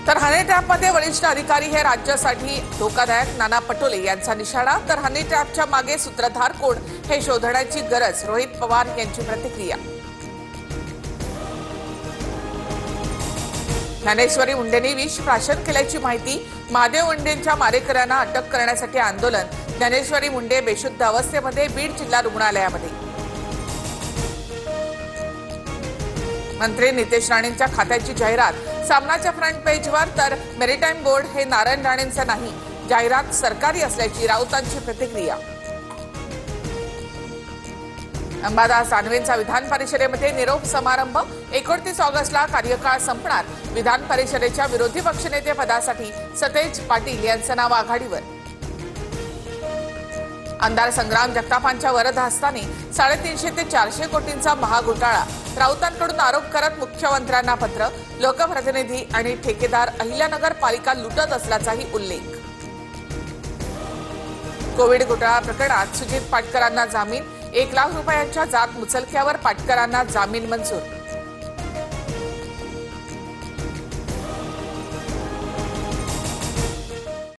तर हनी ट्रॅपमध्ये वरिष्ठ अधिकारी हे राज्यासाठी धोकादायक, नाना पटोले यांचा निशाणा। तर हनी ट्रॅपच्या मागे सूत्रधार कोण हे शोधण्याची गरज, रोहित पवार यांची प्रतिक्रिया। ज्ञानेश्वरी मुंडेंनी विष प्राशन केल्याची माहिती, महादेव मुंडेंच्या मारेकऱ्यांना अटक करण्यासाठी आंदोलन। ज्ञानेश्वरी मुंडे बेशुद्ध अवस्थेमध्ये बीड जिल्हा रुग्णालयामध्ये। मंत्री नितेश राणेंच्या खात्याची जाहिरात सामनाच्या फ्रंट पेजवर। तर मेरीटाईम बोर्ड हे नारायण राणेंचं नाही, जाहिरात सरकारी असल्याची राऊतांची प्रतिक्रिया। अंबादास दानवेंचा विधान परिषदेमध्ये निरोप समारंभ। 29 ऑगस्टला कार्यकाळ संपणार। विधान परिषदेच्या विरोधी पक्षनेते पदासाठी सतेज पाटील यांचं नाव आघाडीवर। आमदार संग्राम जगतापांच्या वरदहस्ताने 350 ते 400 कोटींचा महाघोटाळा। राऊतांकडून आरोप करत मुख्यमंत्र्यांना पत्र। लोकप्रतिनिधी आणि ठेकेदार अहिल्यानगर पालिका लुटत असल्याचाही उल्लेख। कोविड घोटाळा प्रकरणात सुजित पाटकरांना जामीन। 1 लाख रुपयांच्या जात मुचलक्यावर पाटकरांना जामीन मंजूर।